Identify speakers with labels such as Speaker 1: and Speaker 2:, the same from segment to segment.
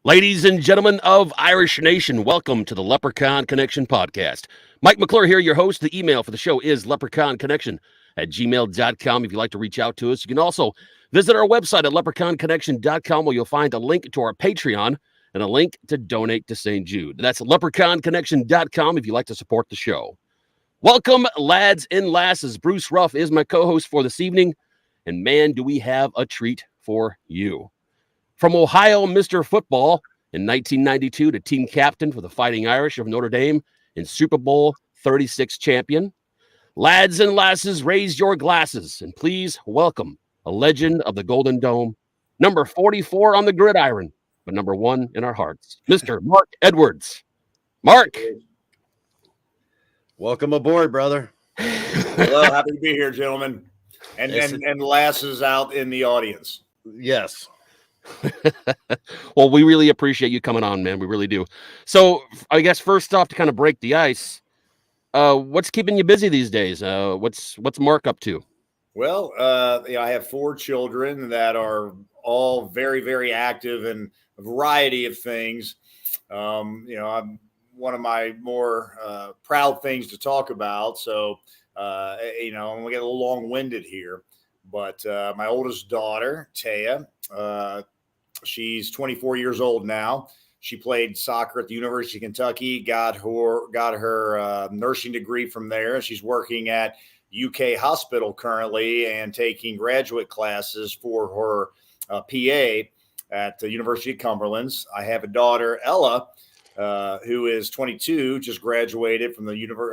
Speaker 1: Ladies and gentlemen of Irish Nation, welcome to the Leprechaun Connection podcast. Mike McClure here, your host. The email for the show is leprechaunconnection@gmail.com. If you'd like to reach out to us, you can also visit our website at leprechaunconnection.com, where you'll find a link to our Patreon and a link to donate to St. Jude. That's leprechaunconnection.com if you'd like to support the show. Welcome, lads and lasses. Bruce Ruff is my co-host for this evening, and man, do we have a treat for you. From Ohio, Mr. Football in 1992 to team captain for the Fighting Irish of Notre Dame and Super Bowl 36 champion. Lads and lasses, raise your glasses and please welcome a legend of the Golden Dome, number 44 on the gridiron, but number 1 in our hearts, Mr. Marc Edwards. Mark.
Speaker 2: Welcome aboard, brother.
Speaker 3: Hello, happy to be here, gentlemen. And lasses out in the audience.
Speaker 2: Yes.
Speaker 1: Well, we really appreciate you coming on, man. We really do. So I guess first off, to kind of break the ice, what's keeping you busy these days? What's Mark up to?
Speaker 3: Well, I have 4 children that are all very, very active in a variety of things. I'm one of my more proud things to talk about. So, I'm going to get a little long-winded here. But my oldest daughter, Taya, she's 24 years old now. She played soccer at the University of Kentucky, got her nursing degree from there. She's working at UK Hospital currently and taking graduate classes for her PA at the University of Cumberland's. I have a daughter, Ella, who is 22, just graduated from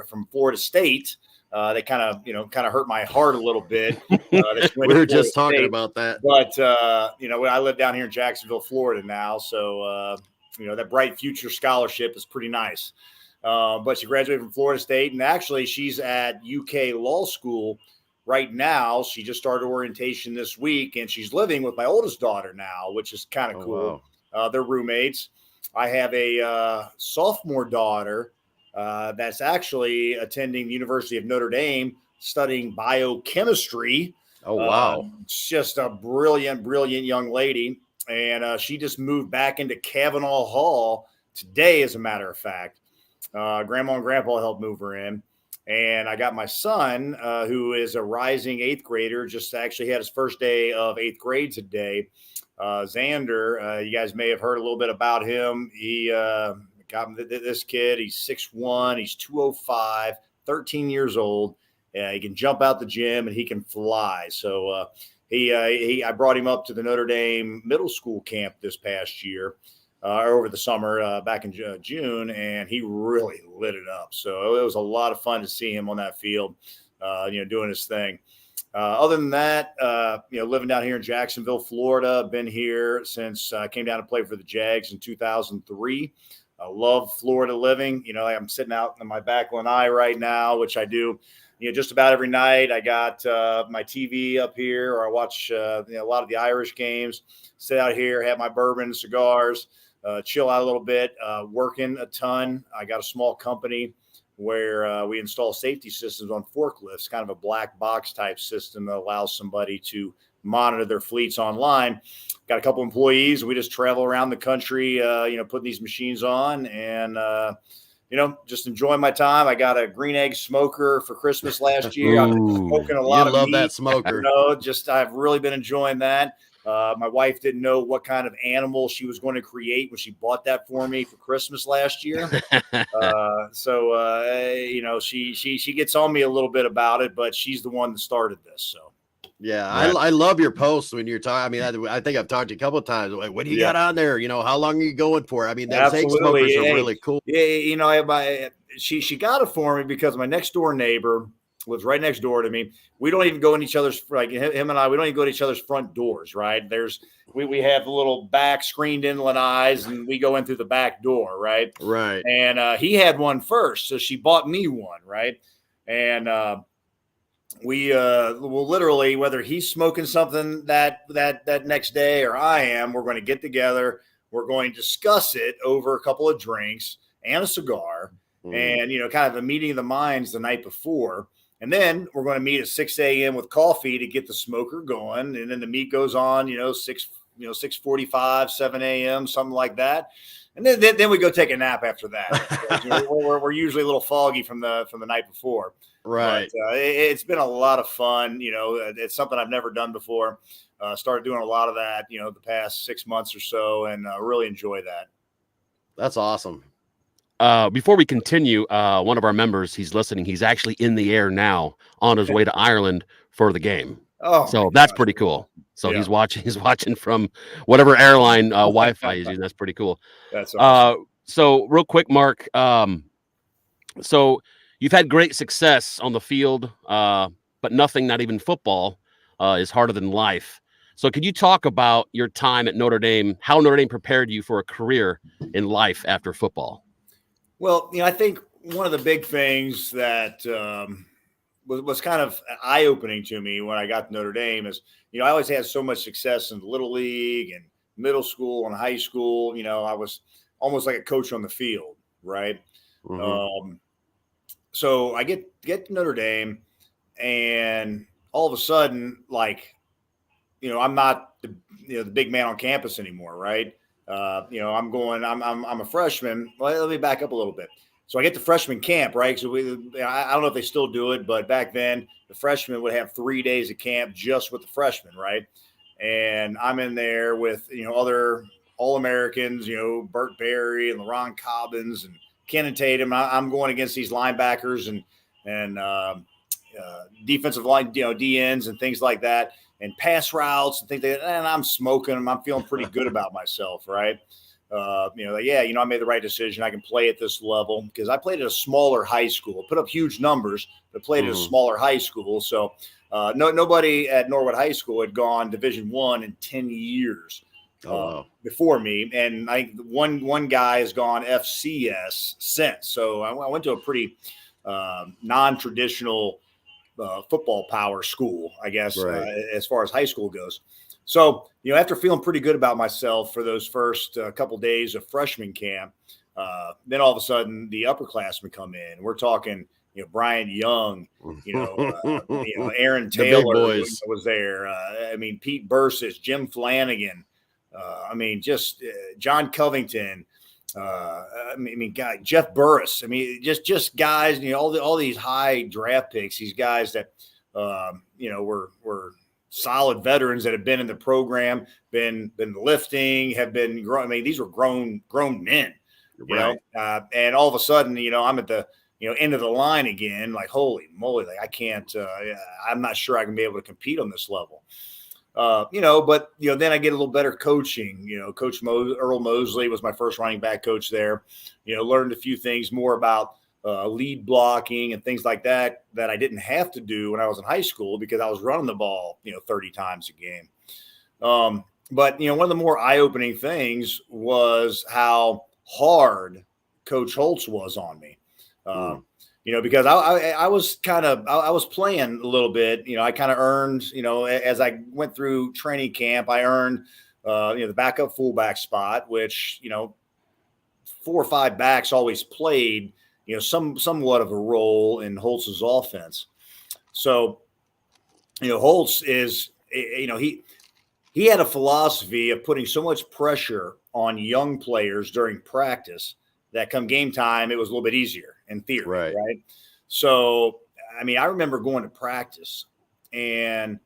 Speaker 3: from Florida State. They kind of hurt my heart a little bit.
Speaker 2: We were just talking about that.
Speaker 3: But, I live down here in Jacksonville, Florida now. So, that Bright Future Scholarship is pretty nice. But she graduated from Florida State. And actually, she's at UK Law School right now. She just started orientation this week. And she's living with my oldest daughter now, which is kind of cool. Wow. They're roommates. I have a sophomore daughter that's actually attending the University of Notre Dame studying biochemistry.
Speaker 2: Oh, wow.
Speaker 3: Just a brilliant young lady. And she just moved back into Kavanaugh Hall today, as a matter of fact. Grandma and Grandpa helped move her in. And I got my son, who is a rising 8th grader, just actually had his first day of 8th grade today. Xander, you guys may have heard a little bit about him. He got this kid. He's 6'1", he's 205, 13 years old. He can jump out the gym and he can fly. So I brought him up to the Notre Dame middle school camp this past year, over the summer, back in June, and he really lit it up. So it was a lot of fun to see him on that field, doing his thing. Other than that, living down here in Jacksonville, Florida, been here since I came down to play for the Jags in 2003. I love Florida living. I'm sitting out in my back lanai right now, which I do, just about every night. I got my TV up here, or I watch a lot of the Irish games, sit out here, have my bourbon, cigars, chill out a little bit, working a ton. I got a small company where we install safety systems on forklifts, kind of a black box type system that allows somebody to monitor their fleets online. Got a couple employees. We just travel around the country, putting these machines on and, just enjoying my time. I got a green egg smoker for Christmas last year. I've been smoking a lot of meat.
Speaker 2: Love that smoker.
Speaker 3: I've really been enjoying that. My wife didn't know what kind of animal she was going to create when she bought that for me for Christmas last year. She gets on me a little bit about it, but she's the one that started this. So.
Speaker 2: Yeah, I love your posts when you're talking. I mean, I think I've talked to you a couple of times. Like, what do you got on there? How long are you going for? I mean, those egg smokers are really cool.
Speaker 3: Yeah, she got it for me because my next door neighbor lives right next door to me. We don't even go in each other's, like him and I, we don't even go to each other's front doors, right? We have the little back screened in lanais and we go in through the back door, right?
Speaker 2: Right.
Speaker 3: And he had one first, so she bought me one, right? And we will literally, whether he's smoking something that next day or I am, we're going to get together. We're going to discuss it over a couple of drinks and a cigar and, kind of a meeting of the minds the night before. And then we're going to meet at 6 a.m. with coffee to get the smoker going. And then the meat goes on, 6, 6:45, 7 a.m., something like that. And then we go take a nap after that. We're usually a little foggy from the night before.
Speaker 2: Right.
Speaker 3: But it's been a lot of fun. It's something I've never done before. Started doing a lot of that, the past 6 months or so, and really enjoy that.
Speaker 2: That's awesome.
Speaker 1: Before we continue, one of our members, he's listening. He's actually in the air now on his way to Ireland for the game.
Speaker 3: Oh,
Speaker 1: so that's pretty cool. So
Speaker 3: yeah.
Speaker 1: He's watching from whatever airline Wi-Fi he's using. That's pretty cool.
Speaker 3: That's awesome.
Speaker 1: So real quick, Mark. So you've had great success on the field, but nothing, not even football, is harder than life. So could you talk about your time at Notre Dame, how Notre Dame prepared you for a career in life after football?
Speaker 3: Well, I think one of the big things that was kind of eye-opening to me when I got to Notre Dame is, I always had so much success in the Little League and middle school and high school. I was almost like a coach on the field, right?
Speaker 2: Mm-hmm.
Speaker 3: So I get to Notre Dame, and all of a sudden, I'm not the big man on campus anymore, right? I'm a freshman. Well, let me back up a little bit. So I get to freshman camp, right? So I don't know if they still do it, but back then the freshmen would have 3 days of camp just with the freshmen, right? And I'm in there with, other All-Americans, Burt Berry and LaRon Cobbins and Kenan Tatum. I'm going against these linebackers and defensive line, DNs and things like that, and pass routes and things like that. And I'm smoking them. I'm feeling pretty good about myself, right? I made the right decision. I can play at this level because I played at a smaller high school, put up huge numbers, but played at a smaller high school. So nobody at Norwood High School had gone Division I in 10 years before me. And I think one guy has gone FCS since. So I went to a pretty non-traditional football power school, I guess,
Speaker 2: right.
Speaker 3: As far as high school goes. So, after feeling pretty good about myself for those first couple days of freshman camp, then all of a sudden the upperclassmen come in. We're talking, Brian Young, Aaron Taylor was there. Pete Bursis, Jim Flanagan. Just John Covington. Jeff Burris. Just guys. All these high draft picks. These guys that were solid veterans that have been in the program, been lifting, have been growing. These were grown men,
Speaker 2: right.
Speaker 3: And all of a sudden, I'm at the end of the line again. Like, holy moly! Like, I can't. I'm not sure I can be able to compete on this level. But then I get a little better coaching. Coach Earl Mosley was my first running back coach there. Learned a few things more about lead blocking and things like that I didn't have to do when I was in high school because I was running the ball, 30 times a game. But one of the more eye-opening things was how hard Coach Holtz was on me. Because I was playing a little bit, I kind of earned, as I went through training camp, I earned, the backup fullback spot, which, 4 or 5 backs always played, somewhat of a role in Holtz's offense. So, Holtz is, he had a philosophy of putting so much pressure on young players during practice that come game time, it was a little bit easier in theory, right? So, I remember going to practice and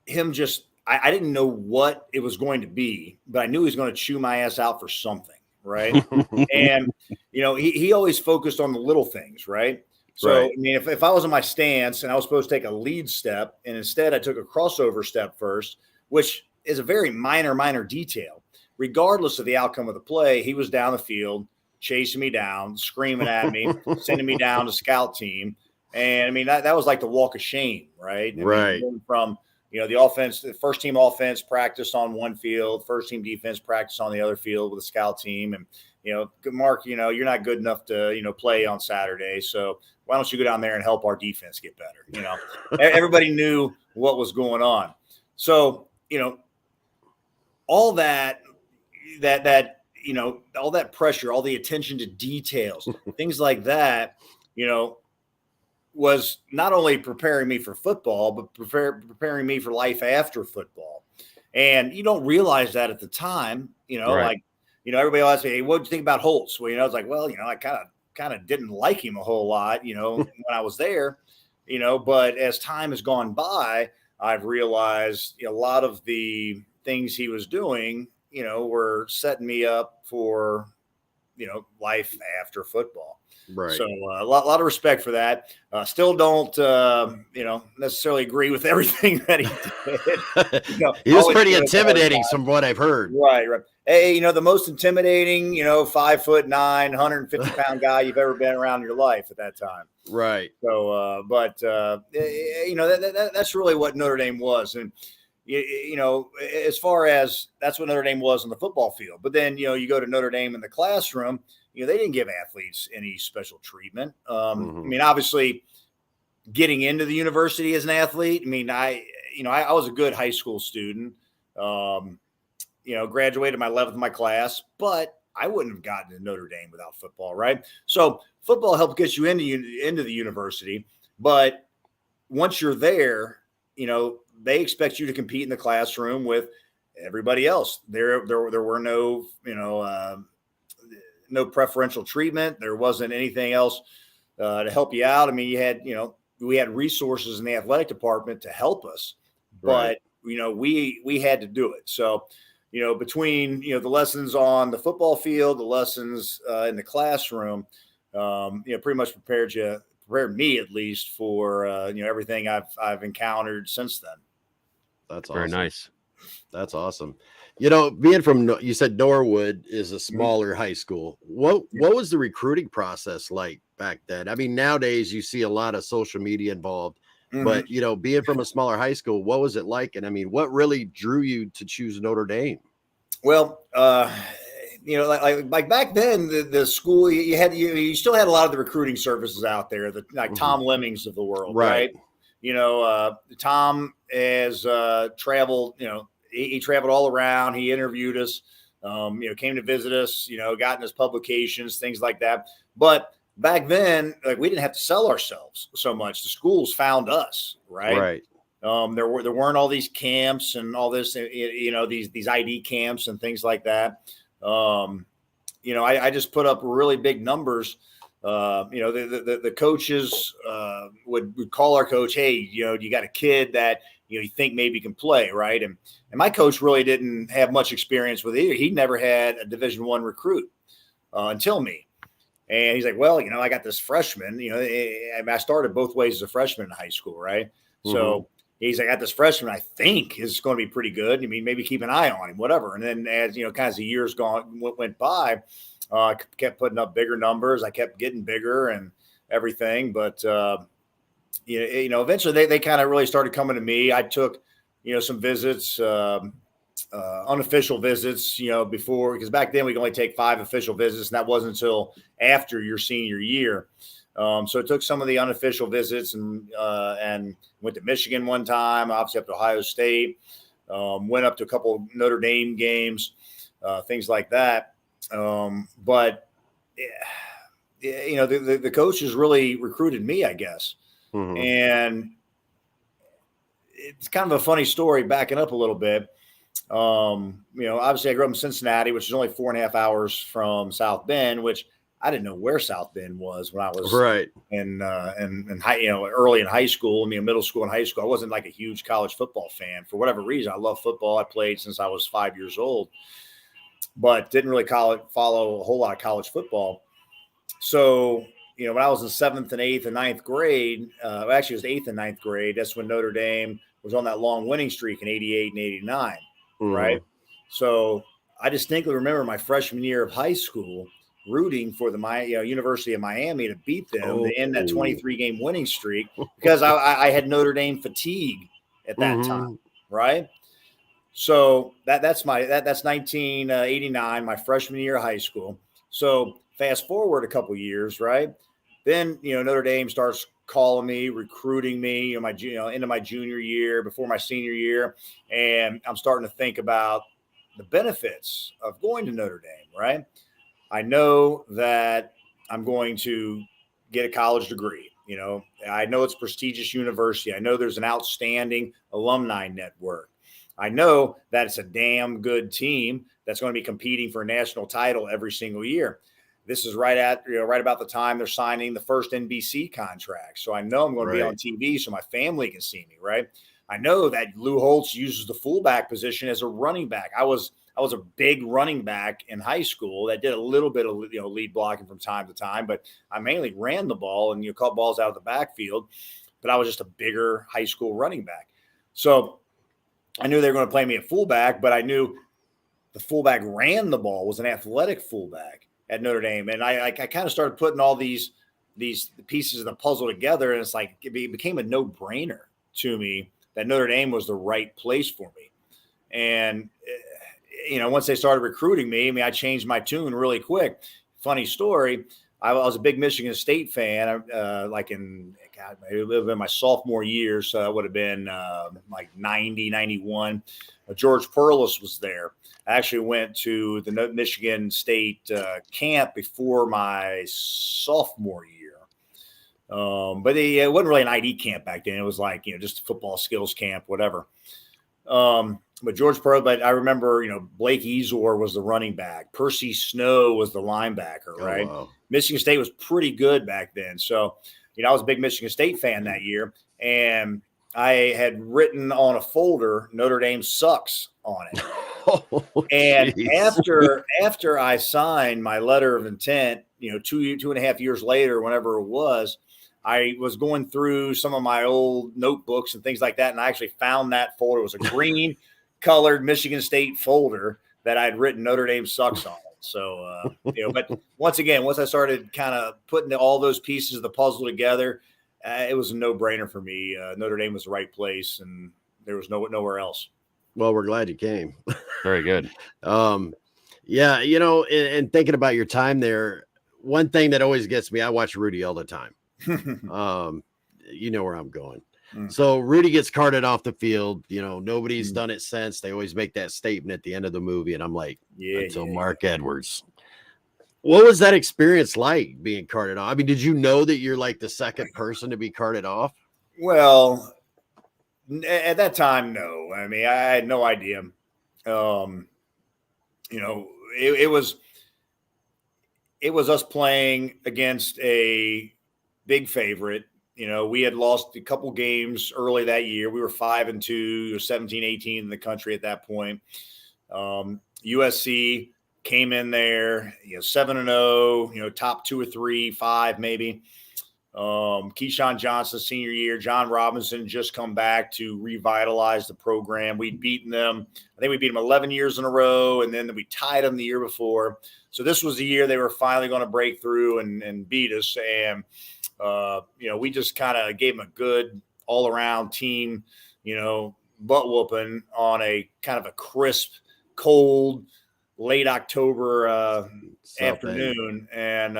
Speaker 3: him I didn't know what it was going to be, but I knew he was going to chew my ass out for something, right? And, he always focused on the little things, right? So, if I was in my stance and I was supposed to take a lead step and instead I took a crossover step first, which is a very minor detail, regardless of the outcome of the play, he was down the field, chasing me down, screaming at me, sending me down to scout team. And that was like the walk of shame, right? From, the offense, the first team offense practiced on one field, first team defense practiced on the other field with the scout team. And, Mark, you're not good enough to, play on Saturday. So why don't you go down there and help our defense get better? Everybody knew what was going on. So, all that, all that pressure, all the attention to details, things like that, was not only preparing me for football, but preparing me for life after football. And you don't realize that at the time,
Speaker 1: Right.
Speaker 3: like, everybody always say, hey, what do you think about Holtz? Well, I was like, well, I kind of didn't like him a whole lot, when I was there, but as time has gone by, I've realized a lot of the things he was doing, were setting me up for, life after football.
Speaker 2: Right.
Speaker 3: So a lot of respect for that. Still don't, necessarily agree with everything that he did.
Speaker 2: He was
Speaker 3: always
Speaker 2: pretty
Speaker 3: good, always
Speaker 2: intimidating
Speaker 3: not.
Speaker 2: from what I've heard.
Speaker 3: Right. Hey, the most intimidating, 5'9", 150-pound guy you've ever been around in your life at that time.
Speaker 2: Right.
Speaker 3: So, that's really what Notre Dame was. And, as far as that's what Notre Dame was on the football field. But then, you go to Notre Dame in the classroom, they didn't give athletes any special treatment. I mean, obviously getting into the university as an athlete, I mean, I was a good high school student, graduated my 11th of my class, but I wouldn't have gotten to Notre Dame without football. Right. So football helped get you into the university. But once you're there, they expect you to compete in the classroom with everybody else. There were no, no preferential treatment. There wasn't anything else to help you out. I mean, we had resources in the athletic department to help us, but we had to do it. So, between the lessons on the football field, the lessons in the classroom, pretty much prepared me at least for everything I've encountered since then.
Speaker 2: That's awesome.
Speaker 1: Very nice.
Speaker 2: That's awesome. Being from, you said Norwood is a smaller high school. What was the recruiting process like back then? I mean, nowadays you see a lot of social media involved, but being from a smaller high school, what was it like? And I mean, what really drew you to choose Notre Dame?
Speaker 3: Well, like back then, the school you still had a lot of the recruiting services out there, like Tom Lemmings of the world, right? Tom has traveled. He traveled all around. He interviewed us. Came to visit us. Got in his publications, things like that. But back then, like, we didn't have to sell ourselves so much. The schools found us, right? There weren't all these camps and all this, these ID camps and things like that. I just put up really big numbers. The coaches would call our coach, hey, you got a kid that you think maybe can play, right? And my coach really didn't have much experience with it either. He never had a Division I recruit until me. And he's like, well, I got this freshman. I started both ways as a freshman in high school, right? So he's like, I got this freshman I think is going to be pretty good. I mean, maybe keep an eye on him, whatever. And then as, kind of as the years went by, I kept putting up bigger numbers. I kept getting bigger and everything. But, eventually they kind of really started coming to me. I took, some visits, unofficial visits, before, because back then we could only take 5 official visits, and that wasn't until after your senior year. So it took some of the unofficial visits and went to Michigan one time, obviously up to Ohio State, went up to a couple of Notre Dame games, things like that. But the coaches really recruited me, I guess. And it's kind of a funny story, backing up a little bit. Obviously I grew up in Cincinnati, which is only 4.5 hours from South Bend, which I didn't know where South Bend was when I was in high, early in high school. I mean, middle school and high school. I wasn't like a huge college football fan for whatever reason. I love football. I played since I was 5 years old, but didn't really follow a whole lot of college football. So, when I was in 7th and 8th and 9th grade, actually it was 8th and 9th grade. That's when Notre Dame was on that long winning streak in 88 and 89. Right. So I distinctly remember my freshman year of high school rooting for the University of Miami to beat them to end that 23-game winning streak, because I had Notre Dame fatigue at that time. Right. So that's 1989, my freshman year of high school. So fast forward a couple years, right? Then, Notre Dame starts calling me, recruiting me, into my junior year, before my senior year. And I'm starting to think about the benefits of going to Notre Dame, right? I know that I'm going to get a college degree. I know it's a prestigious university. I know there's an outstanding alumni network. I know that it's a damn good team that's going to be competing for a national title every single year. This is right about the time they're signing the first NBC contract. So I know I'm going to be on TV so my family can see me, right? I know that Lou Holtz uses the fullback position as a running back. I was a big running back in high school that did a little bit of lead blocking from time to time, but I mainly ran the ball and caught balls out of the backfield. But I was just a bigger high school running back. So I knew they were going to play me at fullback, but I knew the fullback ran the ball, was an athletic fullback at Notre Dame. And I kind of started putting all these pieces of the puzzle together. And it's like, it became a no-brainer to me that Notre Dame was the right place for me. And, once they started recruiting me, I changed my tune really quick. Funny story. I was a big Michigan State fan, it would have been my sophomore year. So that would have been like 90, 91. George Perlis was there. I actually went to the Michigan State camp before my sophomore year. But it wasn't really an ID camp back then. It was like, just a football skills camp, whatever. But George Perlis, but I remember, Blake Ezor was the running back. Percy Snow was the linebacker, right?
Speaker 2: Oh, wow.
Speaker 3: Michigan State was pretty good back then. So, I was a big Michigan State fan that year. And I had written on a folder, Notre Dame sucks on it. And after I signed my letter of intent, 2.5 years later, whenever it was, I was going through some of my old notebooks and things like that. And I actually found that folder. It was a green colored Michigan State folder that I'd written Notre Dame sucks on it. So, but once I started kind of putting all those pieces of the puzzle together, it was a no-brainer for me. Notre Dame was the right place, and there was nowhere else.
Speaker 2: Well, we're glad you came.
Speaker 1: Very good.
Speaker 2: Yeah, and thinking about your time there, one thing that always gets me, I watch Rudy all the time. You know where I'm going. So Rudy gets carted off the field. Nobody's done it since. They always make that statement at the end of the movie, and I'm like, until Marc Edwards. What was that experience like being carted off? I mean, did you know that you're like the second person to be carted off?
Speaker 3: Well, at that time, no. I mean, I had no idea. It was us playing against a big favorite. We had lost a couple games early that year. We were 5-2, 17-18 in the country at that point. USC came in there, 7-0, top 2 or 3, 5 maybe. Keyshawn Johnson senior year, John Robinson just come back to revitalize the program. We'd beaten them. I think we beat them 11 years in a row, and then we tied them the year before. So this was the year they were finally going to break through and beat us. And we just kind of gave them a good all-around team, butt whooping on a kind of a crisp, cold, late October afternoon. And,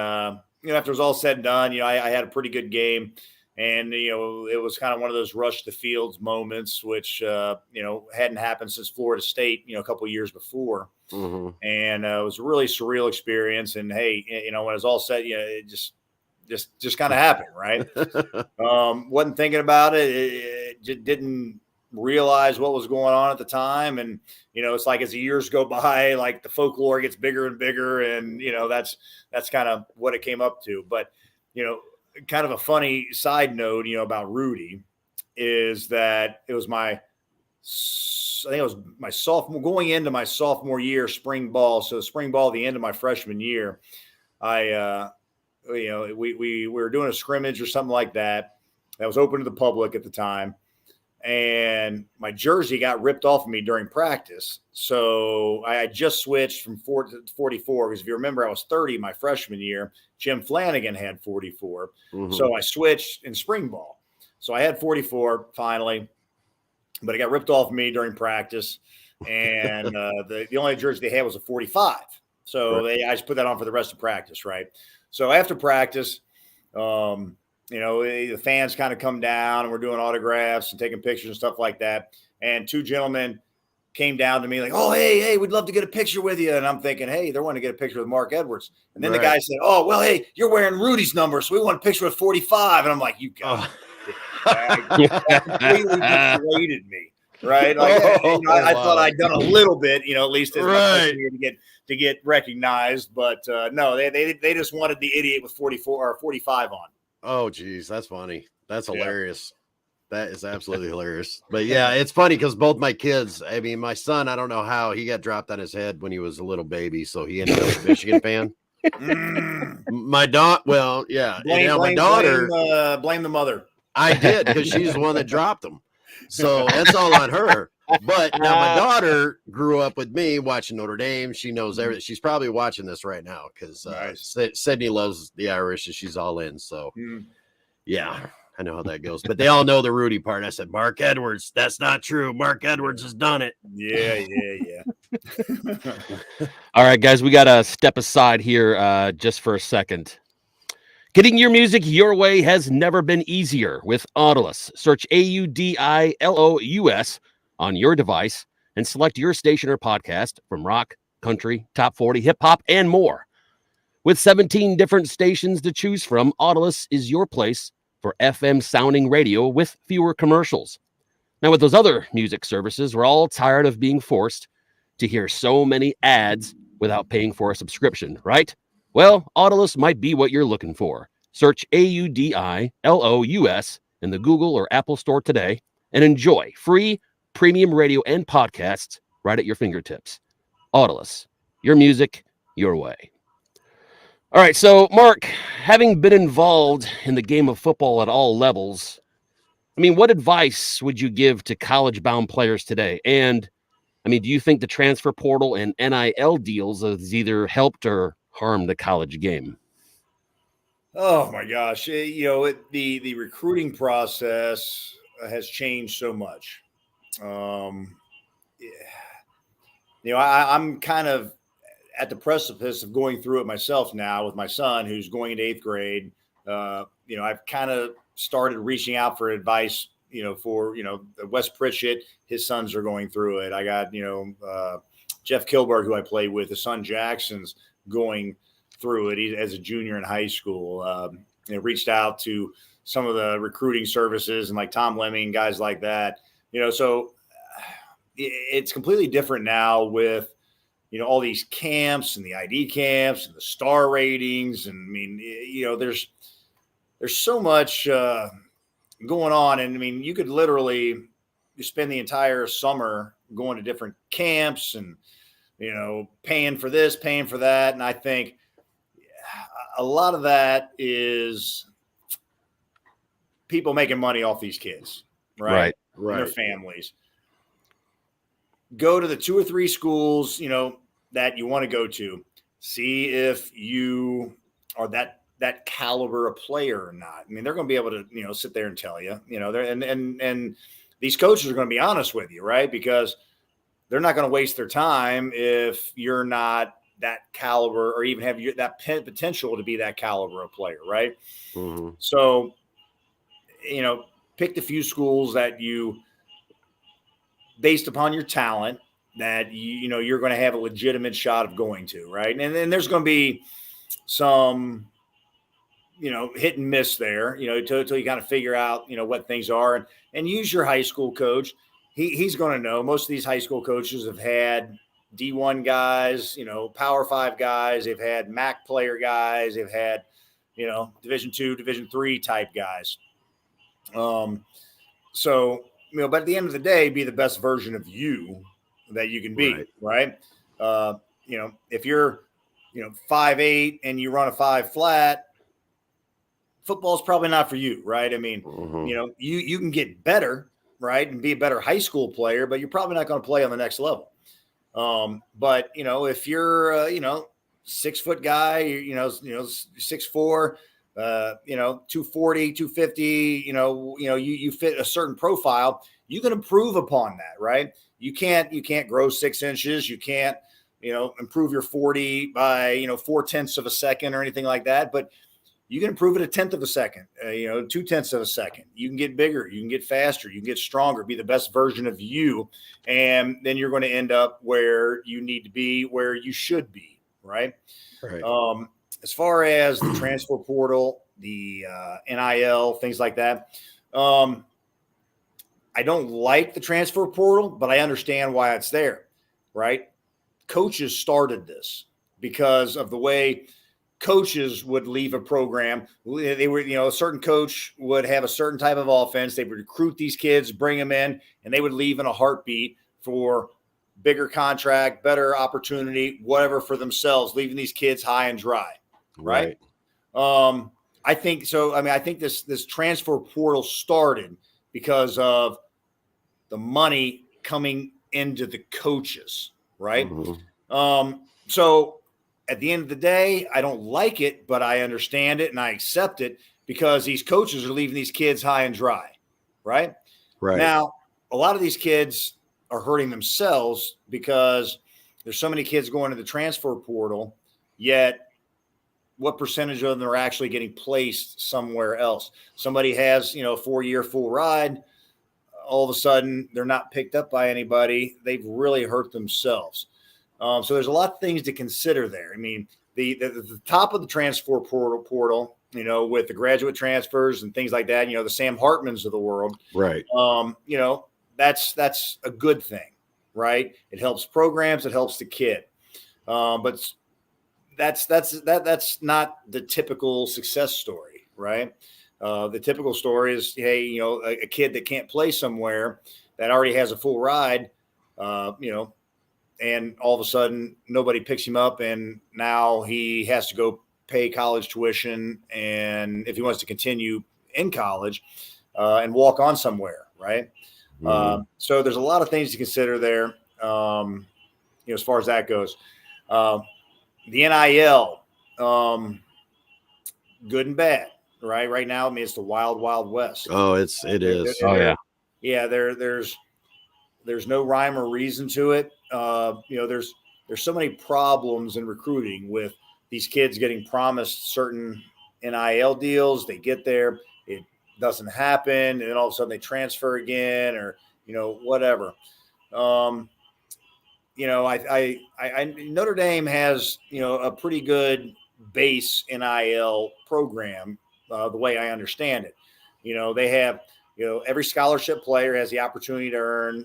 Speaker 3: after it was all said and done, I had a pretty good game. And, it was kind of one of those rush the fields moments, which, hadn't happened since Florida State, a couple of years before.
Speaker 2: Mm-hmm.
Speaker 3: And it was a really surreal experience. And, hey, when it was all said, it just kind of happened, right? Wasn't thinking about it. It just didn't realize what was going on at the time. And, it's like as the years go by, like the folklore gets bigger and bigger. And, that's kind of what it came up to. But, kind of a funny side note, about Rudy is that it was my sophomore, going into my sophomore year, spring ball. So spring ball, the end of my freshman year, we were doing a scrimmage or something like that was open to the public at the time. And my jersey got ripped off of me during practice. So I just switched from 4 to 44. Because if you remember, I was 30 my freshman year. Jim Flanagan had 44.
Speaker 2: Mm-hmm.
Speaker 3: So I switched in spring ball. So I had 44 finally, but it got ripped off of me during practice. And the only jersey they had was a 45. So I just put that on for the rest of practice, right? So after practice, the fans kind of come down and we're doing autographs and taking pictures and stuff like that. And two gentlemen came down to me like, oh, hey, we'd love to get a picture with you. And I'm thinking, hey, they want to get a picture with Marc Edwards. And then the guy said, oh, well, hey, you're wearing Rudy's number, so we want a picture with 45. And I'm like, you guys, that completely deflated me. right? Like, I thought I'd done a little bit, at least as my freshman year to get recognized, but no, they just wanted the idiot with 44 or 45 on.
Speaker 2: Oh, geez, that's funny. That's hilarious. That is absolutely hilarious. But yeah, it's funny because both my kids, I mean, my son, I don't know how he got dropped on his head when he was a little baby, so he ended up a Michigan fan. My daughter, well, yeah, my daughter,
Speaker 3: blame the mother.
Speaker 2: I did, because she's the one that dropped him, so it's all on her. But now my daughter grew up with me watching Notre Dame. She knows everything. She's probably watching this right now because Sydney loves the Irish and she's all in. So yeah, I know how that goes. But they all know the Rudy part. I said, Marc Edwards, that's not true. Marc Edwards has done it.
Speaker 3: Yeah.
Speaker 1: All right, guys, we got to step aside here just for a second. Getting your music your way has never been easier with Audilus. Search AUDILOUS on your device and select your station or podcast from rock, country, top 40, hip hop, and more. With 17 different stations to choose from, Audilus is your place for FM sounding radio with fewer commercials. Now, with those other music services, we're all tired of being forced to hear so many ads without paying for a subscription, right? Well, Audilus might be what you're looking for. Search AUDILOUS in the Google or Apple store today and enjoy free premium radio and podcasts right at your fingertips. Audilus, your music, your way. All right, so Mark, having been involved in the game of football at all levels, I mean, what advice would you give to college-bound players today? And, I mean, do you think the transfer portal and NIL deals has either helped or harmed the college game?
Speaker 3: Oh my gosh. The recruiting process has changed so much. I'm kind of at the precipice of going through it myself now with my son, who's going into 8th grade. I've kind of started reaching out for advice, for, Wes Pritchett, his sons are going through it. I got, Jeff Kilberg, who I played with, his son Jackson's going through it as a junior in high school. Reached out to some of the recruiting services and like Tom Lemming, guys like that, so it's completely different now with, all these camps and the ID camps and the star ratings. And I mean, there's so much going on. And I mean, you could literally spend the entire summer going to different camps and, paying for this, paying for that. And I think a lot of that is people making money off these kids, right? And their families. Go to the 2 or 3 schools, that you want to go to. See if you are that caliber of player or not. I mean, they're going to be able to, sit there and tell you, and these coaches are going to be honest with you, right? Because they're not going to waste their time if you're not that caliber or even have that potential to be that caliber of player, right? Mm-hmm. So, pick the few schools that you, based upon your talent, that you're going to have a legitimate shot of going to, right? And then there's going to be some, hit and miss there, until you kind of figure out, what things are, and use your high school coach. He's going to know. Most of these high school coaches have had D1 guys, Power 5 guys. They've had MAC player guys. They've had, Division 2, Division 3 type guys. So, but at the end of the day, be the best version of you that you can be, right? If you're, 5'8" and you run a 5 flat, football's probably not for you, right? I mean, you can get better, right, and be a better high school player, but you're probably not going to play on the next level. But if you're 6 foot guy, 6'4", 240, 250, you fit a certain profile, you can improve upon that, right? You can't grow 6 inches. You can't, improve your 40 by, 0.4 of a second or anything like that, but you can improve it 1/10 of a second, 0.2 of a second. You can get bigger, you can get faster, you can get stronger, be the best version of you. And then you're going to end up where you need to be, where you should be. Right. As far as the transfer portal, the NIL, things like that. I I don't like the transfer portal, but I understand why it's there, right? Coaches started this because of the way coaches would leave a program. They were, a certain coach would have a certain type of offense. They would recruit these kids, bring them in, and they would leave in a heartbeat for bigger contract, better opportunity, whatever for themselves, leaving these kids high and dry. Right. I think so. I mean, I think this transfer portal started because of the money coming into the coaches. Right. So at the end of the day, I don't like it, but I understand it and I accept it because these coaches are leaving these kids high and dry. Right. Now, a lot of these kids are hurting themselves because there's so many kids going to the transfer portal, yet what percentage of them are actually getting placed somewhere else? Somebody has, a 4-year full ride. All of a sudden, they're not picked up by anybody. They've really hurt themselves. So there's a lot of things to consider there. I mean, the top of the transfer portal, with the graduate transfers and things like that, the Sam Hartmans of the world,
Speaker 2: right?
Speaker 3: That's a good thing, right? It helps programs, it helps the kid, but that's not the typical success story, right? The typical story is, hey, a kid that can't play somewhere that already has a full ride, and all of a sudden nobody picks him up, and now he has to go pay college tuition, and if he wants to continue in college, and walk on somewhere, right? So there's a lot of things to consider there, as far as that goes. The NIL, good and bad, right? Right now, I mean, it's the wild, wild west.
Speaker 2: Oh, it is.
Speaker 3: Yeah. There's no rhyme or reason to it. There's so many problems in recruiting with these kids getting promised certain NIL deals. They get there, it doesn't happen, and then all of a sudden they transfer again, or whatever. Notre Dame has, a pretty good base NIL program, the way I understand it. They have, every scholarship player has the opportunity to earn,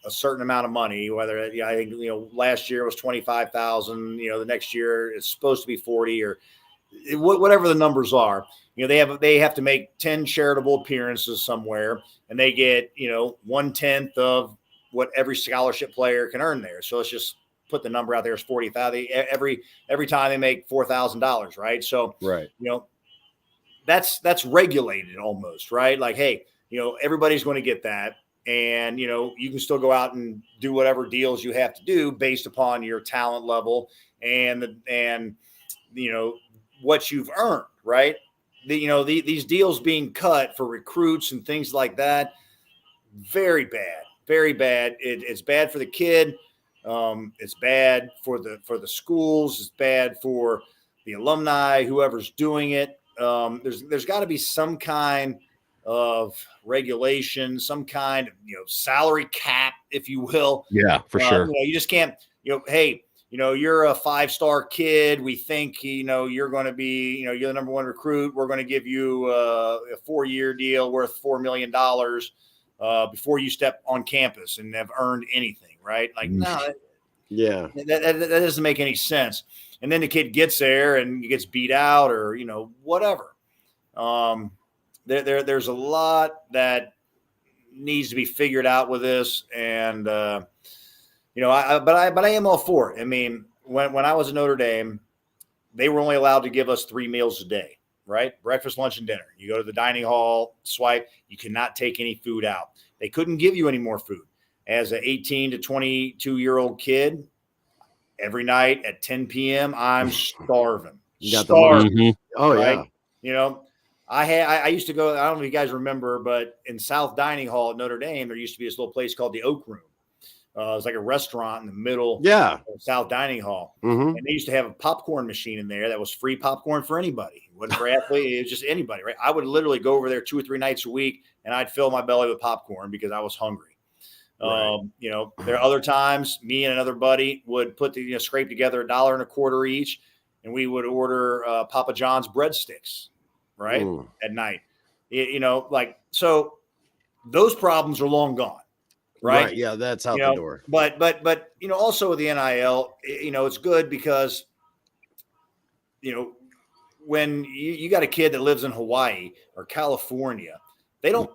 Speaker 3: a certain amount of money, whether, I think, last year was 25,000, the next year it's supposed to be 40, or whatever the numbers are. They have to make 10 charitable appearances somewhere, and they get, 1/10 of what every scholarship player can earn there. So let's just put the number out there as 40,000 every time they make $4,000, right? So,
Speaker 2: right.
Speaker 3: That's regulated almost, right? Like, hey, everybody's going to get that. And, you can still go out and do whatever deals you have to do based upon your talent level and what you've earned, right? These deals being cut for recruits and things like that, very bad, very bad. It's bad for the kid. It's bad for the schools. It's bad for the alumni, whoever's doing it. There's got to be some kind of regulation, some kind of salary cap, if you will.
Speaker 1: Yeah, for sure.
Speaker 3: You just can't. Hey, you're a 5-star kid. We think you're going to be you're the number one recruit. We're going to give you a 4-year deal worth $4 million before you step on campus and have earned anything, right? Like, no,
Speaker 2: yeah,
Speaker 3: that doesn't make any sense. And then the kid gets there and he gets beat out, or whatever. There's a lot that needs to be figured out with this, and but I am all for it. I mean, when I was at Notre Dame, they were only allowed to give us 3 meals a day, right? Breakfast, lunch, and dinner. You go to the dining hall, swipe. You cannot take any food out. They couldn't give you any more food. As an 18 to 22-year-old kid, every night at 10 p.m., I'm starving.
Speaker 2: Starving. Oh, right?
Speaker 3: Yeah. I used to go, I don't know if you guys remember, but in South Dining Hall at Notre Dame, there used to be this little place called the Oak Room. It was like a restaurant in the middle of South Dining Hall. And they used to have a popcorn machine in there that was free popcorn for anybody. It wasn't for athletes, it was just anybody, right? I would literally go over there 2 or 3 nights a week, and I'd fill my belly with popcorn because I was hungry. Right. There are other times me and another buddy would put scrape together $1.25 each, and we would order Papa John's breadsticks, right, at night. So those problems are long gone. Right.
Speaker 2: Yeah. That's out the door.
Speaker 3: But, also with the NIL, it's good because, when you got a kid that lives in Hawaii or California, they don't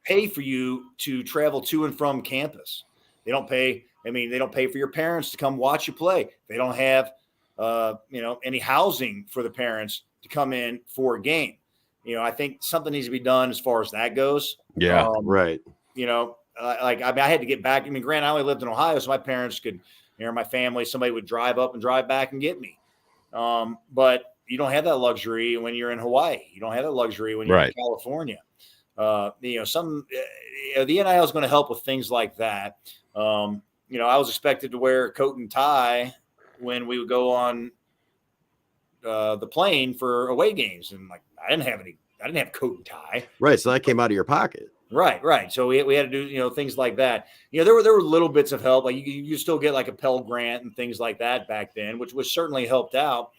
Speaker 3: pay for you to travel to and from campus. They don't pay. They don't pay for your parents to come watch you play. They don't have, any housing for the parents to come in for a game. I think something needs to be done as far as that goes.
Speaker 1: Yeah.
Speaker 2: Right.
Speaker 3: I had to get back. Granted, I only lived in Ohio, so my parents could, my family, somebody would drive up and drive back and get me. But you don't have that luxury when you're in Hawaii. You don't have that luxury when you're in California. The NIL is going to help with things like that. I was expected to wear a coat and tie when we would go on the plane for away games, and I didn't have coat and tie.
Speaker 2: Right. So that came out of your pocket.
Speaker 3: Right. So we had to do, things like that. There were little bits of help. Like you still get like a Pell Grant and things like that back then, which certainly helped out.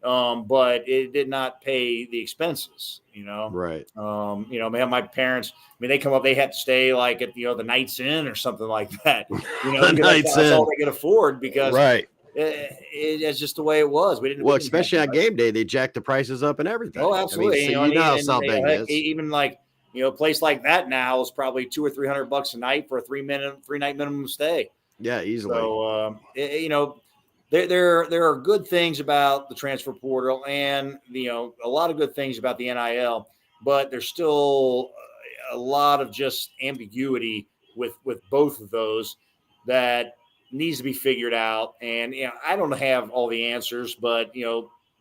Speaker 3: But it did not pay the expenses,
Speaker 2: Right.
Speaker 3: My parents, they come up, they had to stay like at, the Knights Inn or something like that, that's all they could afford because it's just the way it was. We didn't,
Speaker 2: especially on game day, they jacked the prices up and everything.
Speaker 3: Oh, absolutely.
Speaker 2: So how something is.
Speaker 3: Even like, a place like that now is probably $200 or $300 a night for a 3-night minimum stay.
Speaker 2: Yeah, easily.
Speaker 3: So, there are good things about the transfer portal and, a lot of good things about the NIL, but there's still a lot of just ambiguity with both of those that needs to be figured out. And, I don't have all the answers, but,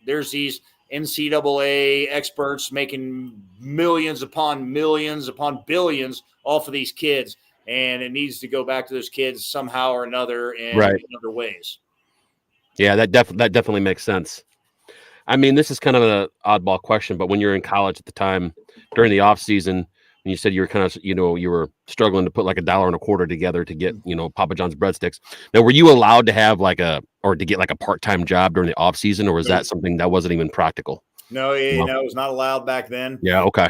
Speaker 3: there's these NCAA experts making millions upon millions upon billions off of these kids. And it needs to go back to those kids somehow or another in other ways.
Speaker 1: Yeah, that definitely makes sense. This is kind of an oddball question, but when you're in college at the time during the off season, and you said you were kind of, you were struggling to put like $1.25 together to get, Papa John's breadsticks. Now, were you allowed to have to get like a part-time job during the off season, or was that something that wasn't even practical?
Speaker 3: No, it was not allowed back then.
Speaker 1: Yeah. Okay.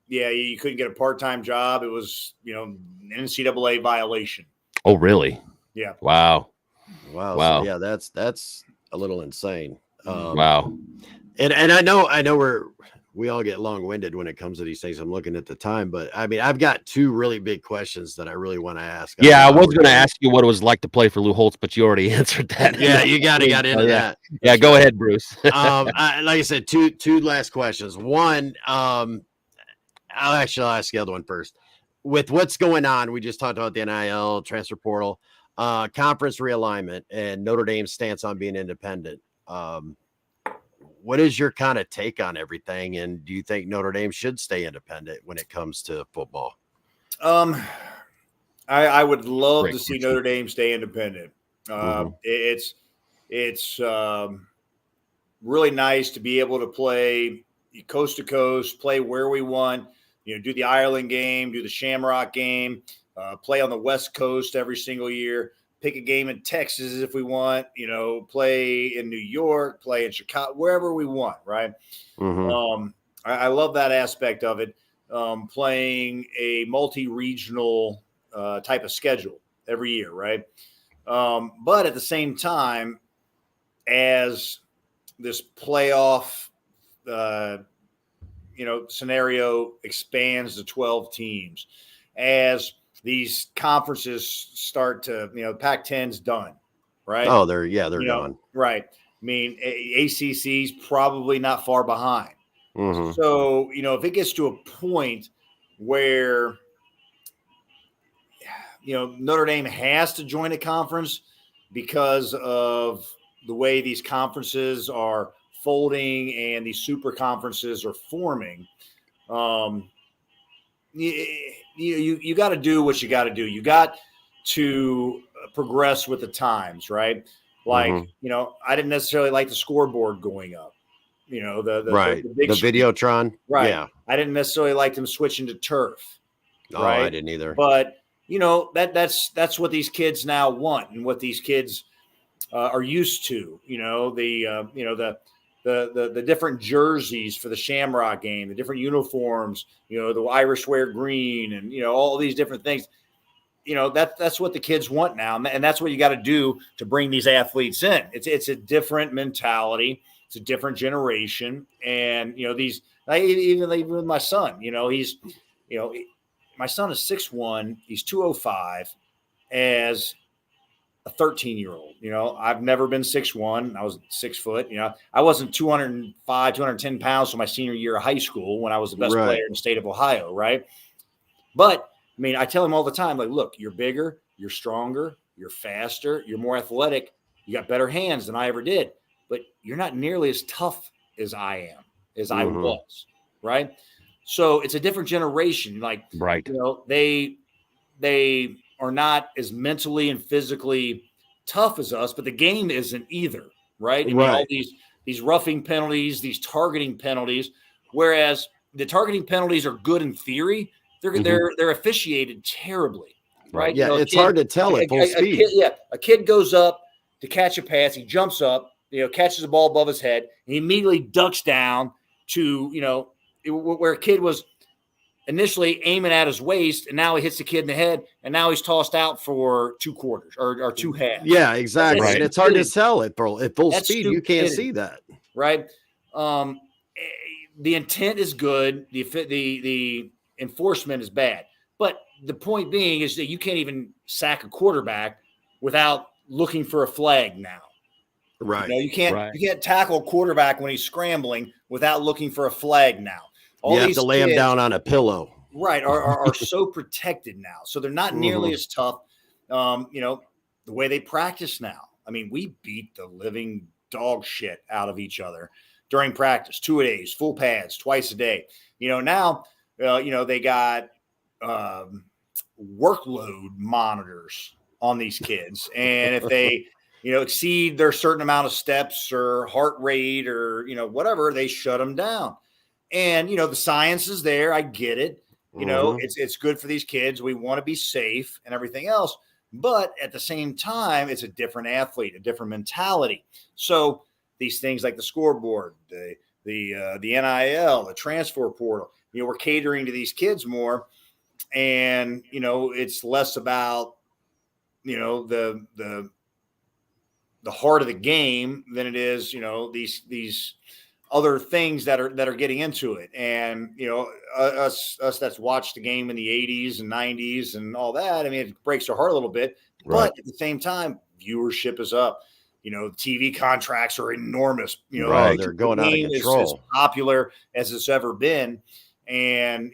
Speaker 3: You couldn't get a part-time job. It was, an NCAA violation.
Speaker 1: Oh, really?
Speaker 3: Yeah.
Speaker 1: Wow.
Speaker 2: So, yeah, that's a little insane.
Speaker 1: Wow.
Speaker 2: And I know we all get long-winded when it comes to these things. I'm looking at the time, but I've got two really big questions that I really want to ask.
Speaker 1: Yeah, I was going to ask you what it was like to play for Lou Holtz, but you already answered that.
Speaker 2: Yeah, you got into that.
Speaker 1: Yeah, go ahead, Bruce.
Speaker 2: Like I said, two last questions. One, I'll ask the other one first. With what's going on, we just talked about the NIL transfer portal, conference realignment, and Notre Dame's stance on being independent. What is your kind of take on everything? And do you think Notre Dame should stay independent when it comes to football?
Speaker 3: I would love to see Notre Dame stay independent. It's really nice to be able to play coast to coast, play where we want, do the Ireland game, do the Shamrock game, play on the West Coast every single year. Pick a game in Texas if we want, play in New York, play in Chicago, wherever we want, right? I love that aspect of it, playing a multi-regional type of schedule every year, right? But at the same time, as this playoff, scenario expands to 12 teams, as these conferences start to, Pac-10's done, right?
Speaker 2: Oh, they're gone.
Speaker 3: Right. ACC's probably not far behind. So, if it gets to a point where, Notre Dame has to join a conference because of the way these conferences are folding and these super conferences are forming, you got to do what you got to do. You got to progress with the times, right? Like, I didn't necessarily like the scoreboard going up, the big
Speaker 2: Videotron.
Speaker 3: Right.
Speaker 2: Yeah.
Speaker 3: I didn't necessarily like them switching to turf.
Speaker 2: Oh,
Speaker 3: right?
Speaker 2: I didn't either.
Speaker 3: But, that's what these kids now want and what these kids are used to, the the different jerseys for the Shamrock game, the different uniforms, the Irish wear green, and all these different things. That's what the kids want now, and that's what you got to do to bring these athletes in. It's a different mentality, it's a different generation, and these even with my son, he's my son is 6'1", he's 205 as a 13-year-old. I've never been 6'1", I was 6 foot. I wasn't 205, 210 pounds for my senior year of high school when I was the best player in the state of Ohio, right? But I mean, I tell him all the time, like, look, you're bigger, you're stronger, you're faster, you're more athletic, you got better hands than I ever did, but you're not nearly as tough as I am, as I was, right? So it's a different generation. Like, they are not as mentally and physically tough as us, but the game isn't either, right? I mean, all these roughing penalties, these targeting penalties, whereas the targeting penalties are good in theory, they're officiated terribly, right?
Speaker 2: Yeah, it's hard to tell at full speed.
Speaker 3: A kid goes up to catch a pass, he jumps up, catches the ball above his head, and he immediately ducks down to where a kid was initially aiming at his waist, and now he hits the kid in the head, and now he's tossed out for 2 quarters or 2 halves.
Speaker 2: Yeah, exactly.
Speaker 3: Right.
Speaker 2: And it's hard to tell at full speed. You can't see that,
Speaker 3: right? The intent is good. The enforcement is bad. But the point being is that you can't even sack a quarterback without looking for a flag now.
Speaker 2: Right.
Speaker 3: You can't tackle a quarterback when he's scrambling without looking for a flag now.
Speaker 2: You have to lay him down on a pillow.
Speaker 3: Right. Are so protected now. So they're not nearly as tough. The way they practice now. I mean, we beat the living dog shit out of each other during practice, 2-a-days, full pads, twice a day. Now, they got workload monitors on these kids. And if they, exceed their certain amount of steps or heart rate or, whatever, they shut them down. And, the science is there. I get it. It's good for these kids. We want to be safe and everything else. But at the same time, it's a different athlete, a different mentality. So these things like the scoreboard, the NIL, the transfer portal, we're catering to these kids more. And, it's less about, the heart of the game than it is, these other things that are getting into it. And, us that's watched the game in the 80s and 90s and all that, I mean, it breaks our heart a little bit, but at the same time, viewership is up. TV contracts are enormous.
Speaker 2: They're going out of control.
Speaker 3: It's as popular as it's ever been. And,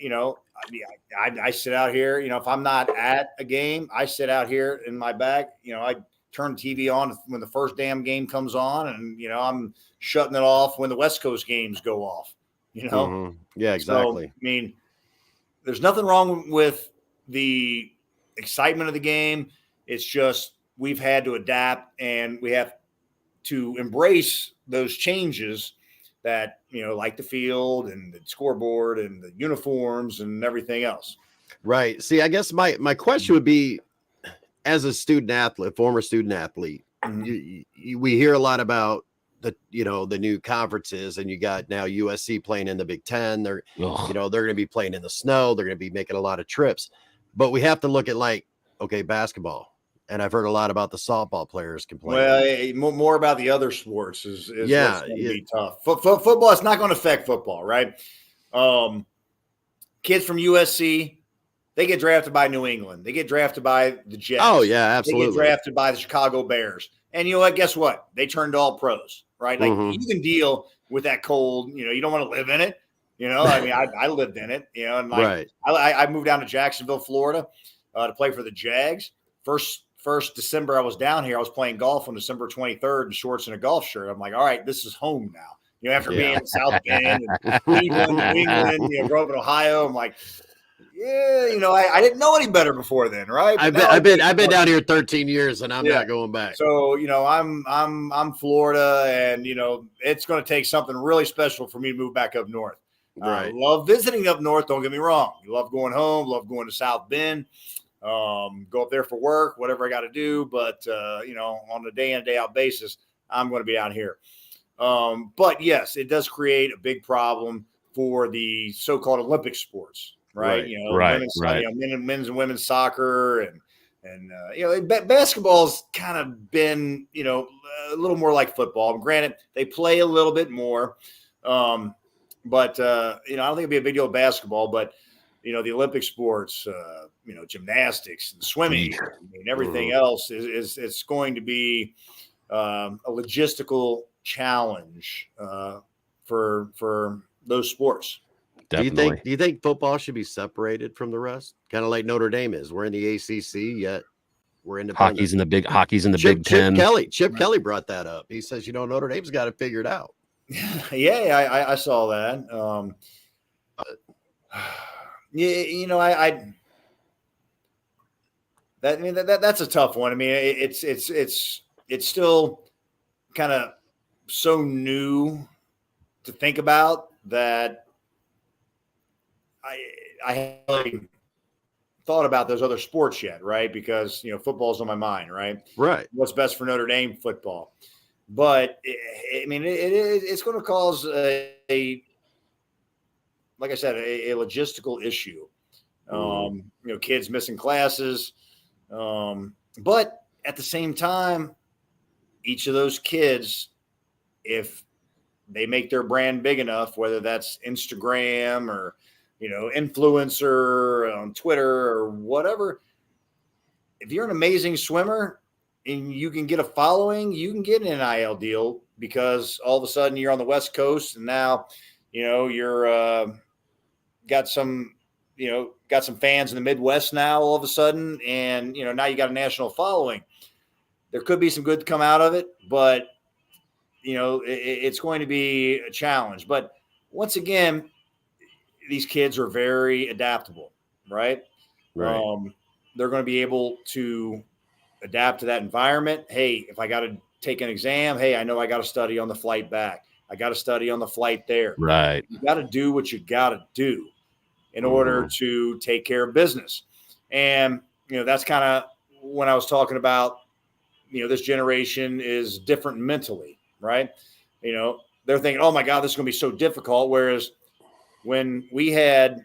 Speaker 3: I sit out here, if I'm not at a game, I sit out here in my back, I turn the TV on when the first damn game comes on, and, I'm shutting it off when the West Coast games go off,
Speaker 2: Yeah, exactly.
Speaker 3: So, I mean, there's nothing wrong with the excitement of the game. It's just we've had to adapt, and we have to embrace those changes that, like the field and the scoreboard and the uniforms and everything else.
Speaker 2: Right. See, I guess my question would be, as a student athlete, former student athlete, we hear a lot about the new conferences, and you got now USC playing in the Big Ten. They're going to be playing in the snow. They're going to be making a lot of trips, but we have to look at basketball. And I've heard a lot about the softball players complaining.
Speaker 3: Well, more about the other sports is what's going to be tough. Football, it's not going to affect football, right? Kids from USC, they get drafted by New England. They get drafted by the Jets.
Speaker 2: Oh, yeah, absolutely.
Speaker 3: They get drafted by the Chicago Bears. And you know what? Guess what? They turned all pros, right? Like, you can deal with that cold. You don't want to live in it. I mean, I lived in it, and I moved down to Jacksonville, Florida to play for the Jags. First December I was down here, I was playing golf on December 23rd in shorts and a golf shirt. I'm like, all right, this is home now. After being in South Bend and Cleveland, New England, grew up in Ohio, I'm like, I didn't know any better before then, right?
Speaker 2: I've been down here 13 years, and I'm not going back.
Speaker 3: So I'm Florida, and it's going to take something really special for me to move back up north.
Speaker 2: Right.
Speaker 3: Love visiting up north. Don't get me wrong. Love going home. Love going to South Bend. Go up there for work, whatever I got to do. But, on a day in and day out basis, I'm going to be out here. But yes, it does create a big problem for the so-called Olympic sports, right?
Speaker 2: Right.
Speaker 3: Men's and women's soccer and basketball's kind of been, a little more like football. Granted, they play a little bit more. But I don't think it'd be a big deal with basketball, but the Olympic sports, gymnastics and swimming, everything else is it's going to be a logistical challenge for those sports.
Speaker 1: Definitely.
Speaker 2: Do you think football should be separated from the rest? Kind of like Notre Dame is. We're in the ACC, yet we're independent.
Speaker 1: Hockey's in the Big Ten.
Speaker 2: Chip Kelly brought that up. He says, Notre Dame's got it figured out.
Speaker 3: Yeah, I saw that. That's a tough one. I mean, it's still kind of so new to think about that I haven't thought about those other sports yet, right? Because football's on my mind, right?
Speaker 2: Right.
Speaker 3: What's best for Notre Dame football? But it's going to cause like I said, a logistical issue. Kids missing classes, but at the same time, each of those kids, if they make their brand big enough, whether that's Instagram or influencer on Twitter or whatever, if you're an amazing swimmer and you can get a following, you can get an NIL deal because all of a sudden you're on the West Coast and now, you're got some fans in the Midwest now all of a sudden. And, now you got a national following. There could be some good to come out of it, but it's going to be a challenge. But once again, these kids are very adaptable, right?
Speaker 2: Right.
Speaker 3: They're going to be able to adapt to that environment. Hey, if I got to take an exam, hey, I know I got to study on the flight back. I got to study on the flight there.
Speaker 1: Right.
Speaker 3: You got to do what you got to do in order to take care of business. And, that's kind of when I was talking about, this generation is different mentally, right? They're thinking, oh my God, this is going to be so difficult. Whereas when we had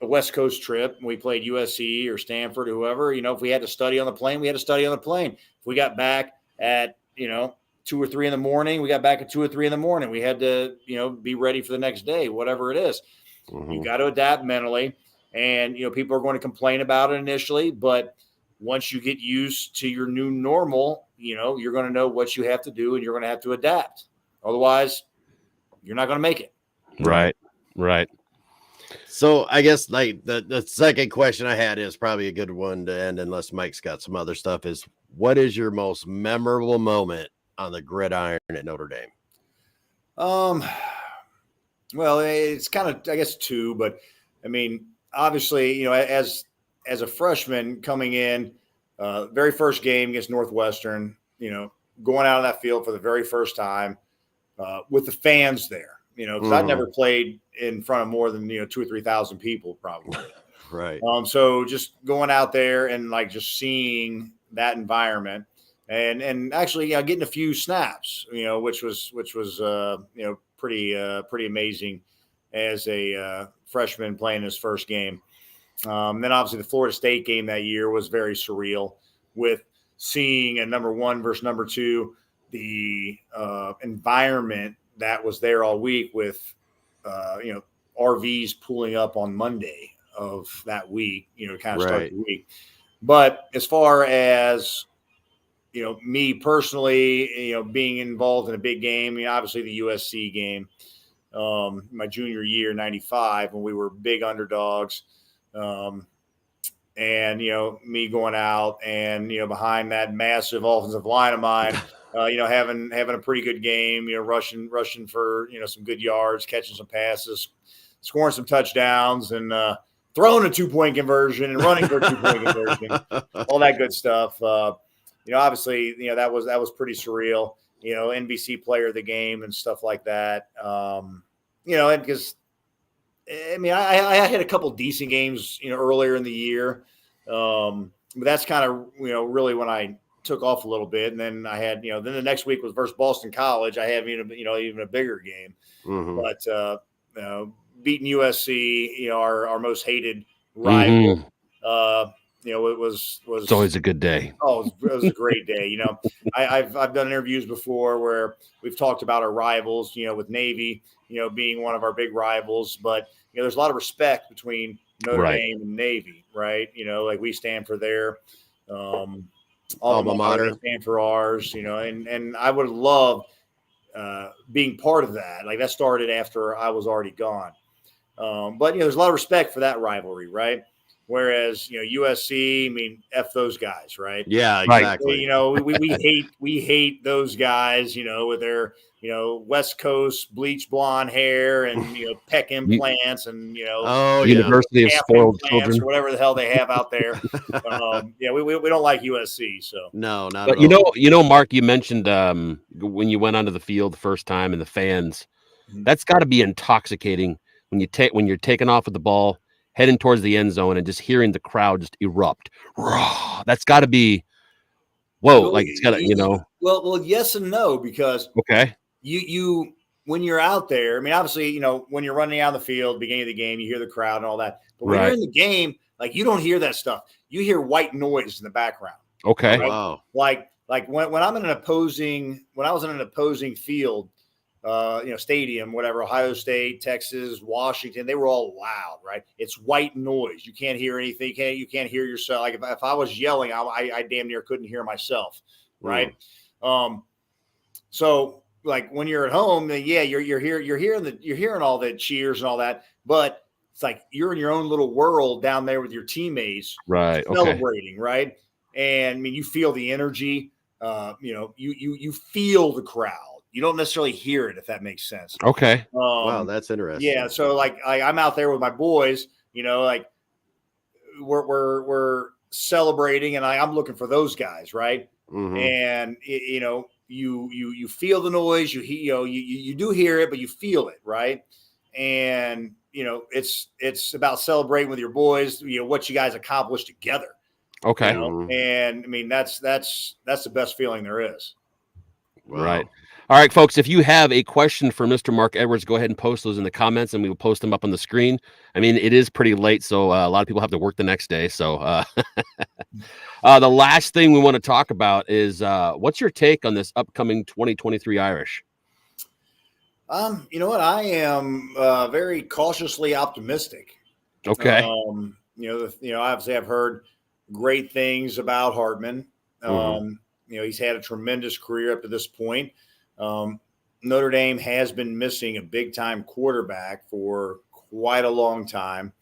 Speaker 3: a West Coast trip and we played USC or Stanford or whoever, if we had to study on the plane, we had to study on the plane. If we got back at, 2 or 3 in the morning, we got back at 2 or 3 in the morning. We had to, be ready for the next day, whatever it is. You got to adapt mentally. And, people are going to complain about it initially, but once you get used to your new normal, you're going to know what you have to do and you're going to have to adapt. Otherwise, you're not going to make it.
Speaker 1: Right.
Speaker 2: So I guess like the second question I had is probably a good one to end, unless Mike's got some other stuff, is what is your most memorable moment on the gridiron at Notre Dame?
Speaker 3: Well, it's kind of, I guess, 2, but I mean, obviously, as a freshman coming in, very first game against Northwestern, going out on that field for the very first time with the fans there, because I'd never played in front of more than 2,000 or 3,000 people probably.
Speaker 2: Right.
Speaker 3: So just going out there and like just seeing that environment and actually getting a few snaps, which was pretty amazing as a freshman playing his first game. Then obviously the Florida State game that year was very surreal with seeing a number 1 versus number 2, the environment that was there all week with, RVs pulling up on Monday of that week, kind of start the week. But as far as, me personally, being involved in a big game, obviously the USC game, my junior year, 95, when we were big underdogs. And, me going out and, behind that massive offensive line of mine, having a pretty good game, rushing for, some good yards, catching some passes, scoring some touchdowns and throwing a 2-point conversion and running for a 2-point conversion, all that good stuff. Obviously, that was pretty surreal, NBC player of the game and stuff like that. And because I had a couple decent games, earlier in the year. But that's kind of, really when I took off a little bit, and then I had, then the next week was versus Boston College. I have even a bigger game, but beating USC, our most hated rival. It was
Speaker 1: it's always a good day.
Speaker 3: Oh, it was a great day. I've done interviews before where we've talked about our rivals, with Navy, being one of our big rivals, but there's a lot of respect between Notre Dame and Navy, right? Like we stand for their alma mater, they stand for ours, and I would love being part of that. Like that started after I was already gone. But there's a lot of respect for that rivalry, right? Whereas, USC, F those guys, right?
Speaker 2: Yeah, exactly.
Speaker 3: We hate those guys, with their, West Coast bleach blonde hair and, peck implants and,
Speaker 1: University of Spoiled Children,
Speaker 3: or whatever the hell they have out there. We don't like USC. So
Speaker 2: no, not
Speaker 1: but
Speaker 2: at all.
Speaker 1: Mark, you mentioned when you went onto the field the first time and the fans, that's got to be intoxicating when you're taking off with the ball, heading towards the end zone, and just hearing the crowd just erupt. That's got to be, whoa! Like it's got to,
Speaker 3: Well, yes and no, because you when you're out there, obviously, when you're running out of the field, beginning of the game, you hear the crowd and all that. But when you're in the game, like you don't hear that stuff. You hear white noise in the background.
Speaker 2: Okay.
Speaker 3: Right?
Speaker 2: Wow.
Speaker 3: Like when I was in an opposing field. Stadium, whatever, Ohio State, Texas, Washington, they were all loud, right? It's white noise. You can't hear anything. You can't hear yourself. Like if I was yelling, I damn near couldn't hear myself, right? So like when you're at home, you're hearing all the cheers and all that, but it's like you're in your own little world down there with your teammates,
Speaker 1: right?
Speaker 3: Celebrating, right? And you feel the energy. You feel the crowd. You don't necessarily hear it, if that makes sense.
Speaker 1: Okay.
Speaker 2: Wow, that's interesting.
Speaker 3: Yeah. So like I'm out there with my boys, like we're celebrating, and I'm looking for those guys, right? And you feel the noise, you do hear it, but you feel it, right? And it's about celebrating with your boys, what you guys accomplished together.
Speaker 1: Okay.
Speaker 3: And that's the best feeling there is.
Speaker 2: Wow.
Speaker 1: Right. All right, folks, if you have a question for Mr. Marc Edwards, go ahead and post those in the comments, and we will post them up on the screen. It is pretty late, so a lot of people have to work the next day. So the last thing we want to talk about is what's your take on this upcoming 2023 Irish?
Speaker 3: You know what? I am very cautiously optimistic.
Speaker 1: Okay.
Speaker 3: Obviously I've heard great things about Hartman. He's had a tremendous career up to this point. Notre Dame has been missing a big-time quarterback for quite a long time,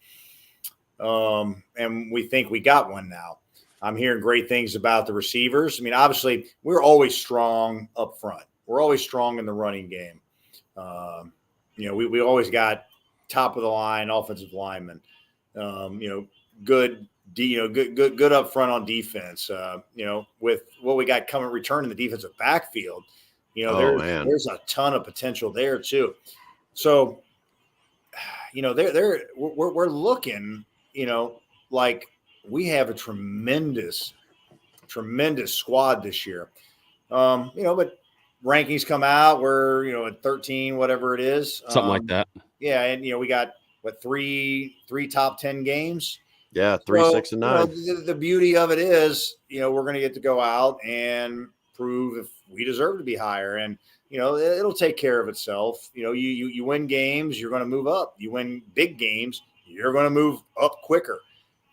Speaker 3: and we think we got one now. I'm hearing great things about the receivers. Obviously, we're always strong up front. We're always strong in the running game. We always got top-of-the-line offensive linemen. Good up front on defense. With what we got returning the defensive backfield, there's a ton of potential there too. So, we're looking, like we have a tremendous squad this year. But rankings come out, we're at 13, whatever it is,
Speaker 1: something like that.
Speaker 3: Yeah, and we got three top 10 games.
Speaker 2: Yeah, 3, 6, and 9.
Speaker 3: The beauty of it is, we're going to get to go out and prove if we deserve to be higher, and it'll take care of itself. You win games, you're going to move up. You win big games, you're going to move up quicker.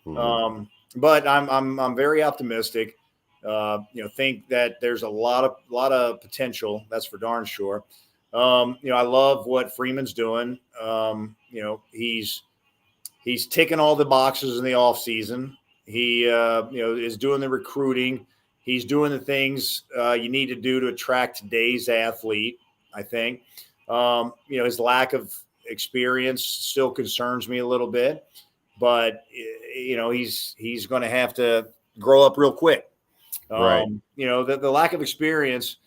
Speaker 3: But I'm very optimistic. Think that there's a lot of potential. That's for darn sure. I love what Freeman's doing. He's ticking all the boxes in the offseason. He, is doing the recruiting. He's doing the things you need to do to attract today's athlete, I think. His lack of experience still concerns me a little bit. But, he's going to have to grow up real quick.
Speaker 2: Right.
Speaker 3: The lack of experience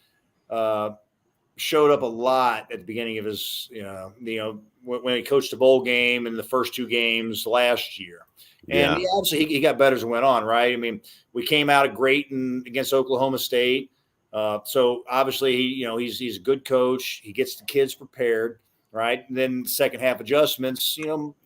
Speaker 3: showed up a lot at the beginning of his, when he coached the bowl game and the first 2 games last year. And obviously he got better as it went on, right? I mean, we came out great against Oklahoma State. So obviously, he's a good coach. He gets the kids prepared, right? And then second half adjustments,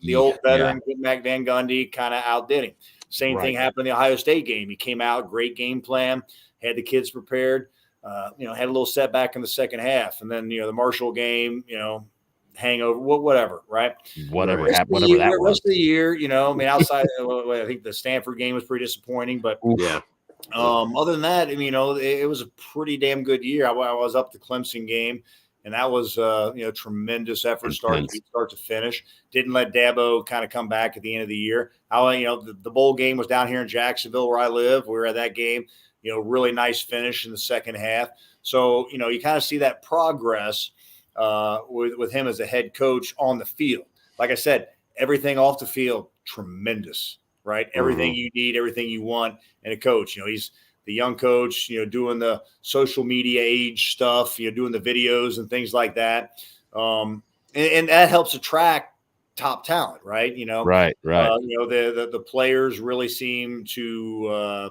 Speaker 3: the old veteran, Mac Van Gundy, kind of outdid him. Same thing happened in the Ohio State game. He came out, great game plan, had the kids prepared, had a little setback in the second half. And then, the Marshall game, hangover, whatever, right?
Speaker 1: Whatever happened, whatever that was.
Speaker 3: Rest of the year, outside, I think the Stanford game was pretty disappointing, but other than that, it was a pretty damn good year. I was up the Clemson game, and that was tremendous effort start to finish. Didn't let Dabo kind of come back at the end of the year. The bowl game was down here in Jacksonville where I live. We were at that game. Really nice finish in the second half. So you kind of see that progress with him as a head coach on the field. Like I said, everything off the field, tremendous, right? Everything you need, everything you want in a coach. He's the young coach, doing the social media age stuff, doing the videos and things like that. And that helps attract top talent, right?
Speaker 1: Right.
Speaker 3: The players really seem to,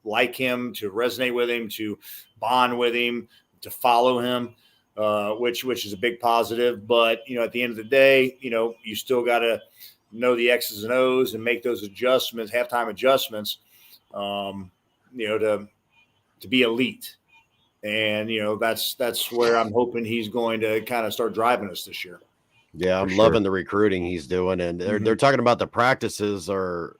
Speaker 3: like him, to resonate with him, to bond with him, to follow him. Which is a big positive, but at the end of the day, you still got to know the X's and O's and make those adjustments, halftime adjustments, to be elite. And that's where I'm hoping he's going to kind of start driving us this year.
Speaker 2: Yeah, I'm loving the recruiting he's doing, and they're talking about the practices are